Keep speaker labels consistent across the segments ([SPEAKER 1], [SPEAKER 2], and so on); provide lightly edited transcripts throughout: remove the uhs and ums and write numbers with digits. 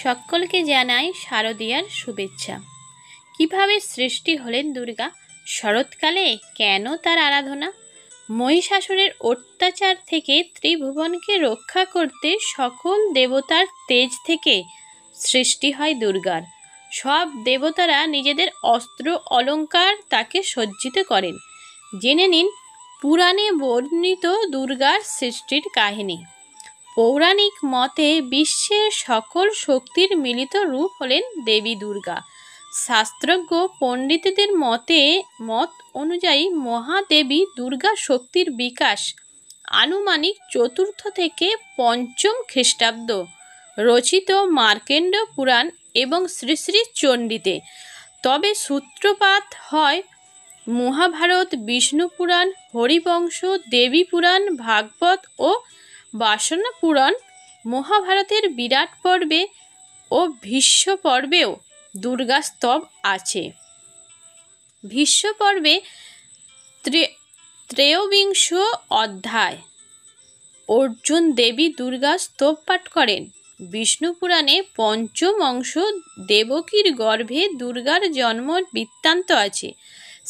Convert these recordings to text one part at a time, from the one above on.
[SPEAKER 1] সকলকে জানাই শারদীয়ার শুভেচ্ছা। কিভাবে সৃষ্টি হলেন দুর্গা? শরৎকালে কেন তার আরাধনা? মহিষাসুরের অত্যাচার থেকে ত্রিভুবনকে রক্ষা করতে সকল দেবতার তেজ থেকে সৃষ্টি হয় দুর্গার। সব দেবতারা নিজেদের অস্ত্র অলঙ্কার তাকে সজ্জিত করেন। জেনে নিন পুরাণে বর্ণিত দুর্গার সৃষ্টির কাহিনী। পৌরাণিক মতে বিশ্বের সকল শক্তির মিলিত রূপ হলেন দেবী দুর্গা। শাস্ত্রজ্ঞ পণ্ডিতদের মত অনুযায়ী মহাদেবী দুর্গা শক্তির বিকাশ আনুমানিক 4th থেকে 5ম খ্রিস্টাব্দ রচিত মার্কেন্ড পুরাণ এবং শ্রী শ্রী চণ্ডীতে। তবে সূত্রপাত হয় মহাভারত, বিষ্ণু পুরাণ, হরিবংশ, দেবী পুরাণ, ভাগবত ও বাসনা পুরাণ। মহাভারতের বিরাট পর্বে ও ভীষ্ম পর্বেও দুর্গা স্তব আছে। ভীষ্ম পর্বে 23 অধ্যায় অর্জুন দেবী দুর্গা স্তব পাঠ করেন। বিষ্ণু পুরাণে 5ম অংশ দেবকীর গর্ভে দুর্গার জন্ম বৃত্তান্ত আছে।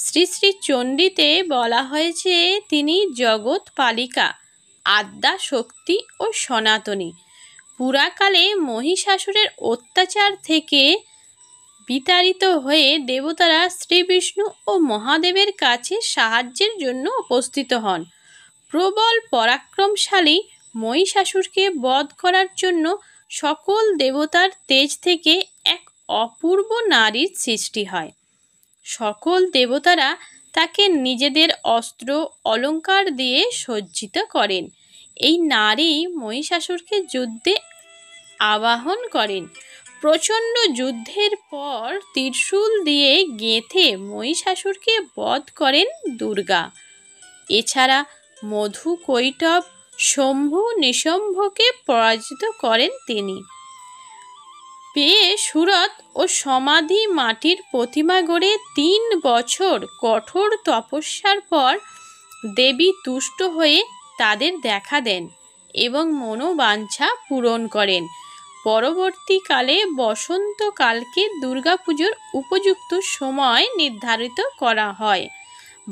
[SPEAKER 1] শ্রী শ্রী চণ্ডীতে বলা হয়েছে তিনি জগৎ পালিকা, আদ্যা শক্তি ও সনাতনী। পুরাকালে মহিষাসুরের অত্যাচার থেকে বিতাড়িত হয়ে দেবতারা শ্রী বিষ্ণু ও মহাদেবের কাছে সাহায্যের জন্য উপস্থিত হন। প্রবল পরাক্রমশালী মহিষাসুরকে বধ করার জন্য সকল দেবতার তেজ থেকে এক অপূর্ব নারীর সৃষ্টি হয়। সকল দেবতারা তাকে নিজেদের অস্ত্র অলঙ্কার দিয়ে সজ্জিত করেন। এই নারী মহিষাসুরকে যুদ্ধে আবাহন করেন। প্রচণ্ড যুদ্ধের পর ত্রিশূল দিয়ে গেঁথে মহিষাসুরকে বধ করেন দুর্গা। এছাড়া মধু, কৈটব, শম্ভু, নিশম্ভকে পরাজিত করেন তিনি। পেয়ে সুরত ও সমাধি মাটির প্রতিমা গড়ে 3 বছর কঠোর তপস্যার পর দেবী তুষ্ট হয়ে তাদের দেখা দেন এবং মনোবাঞ্ছা পূরণ করেন। পরবর্তীকালে বসন্তকালকে দুর্গাপুজোর উপযুক্ত সময় নির্ধারিত করা হয়।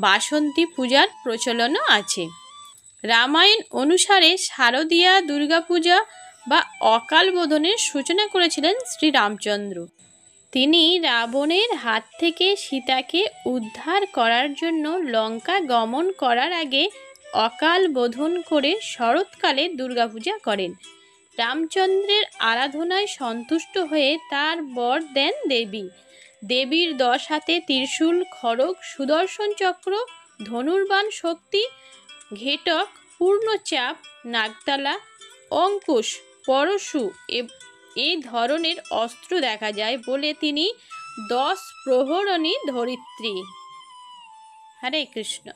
[SPEAKER 1] বাসন্তী পূজার প্রচলনও আছে। রামায়ণ অনুসারে শারদীয়া দুর্গাপূজা বা অকাল বোধনের সূচনা করেছিলেন শ্রীরামচন্দ্র। তিনি রাবণের হাত থেকে সীতাকে উদ্ধার করার জন্য লঙ্কা গমন করার আগে অকাল বোধন করে শরৎকালে দুর্গাপূজা করেন। রামচন্দ্রের আরাধনায় সন্তুষ্ট হয়ে তার বর দেন দেবী। দেবীর 10 হাতে ত্রিশূল, খড়গ, সুদর্শন চক্র, ধনুর্বাণ শক্তি, ঘেটক, পূর্ণচাপ, নাগতালা, অঙ্কুশ, পরশু এই ধরনের অস্ত্র দেখা যায় বলে তিনি 10 প্রহরণী ধরিত্রী। হরে কৃষ্ণ।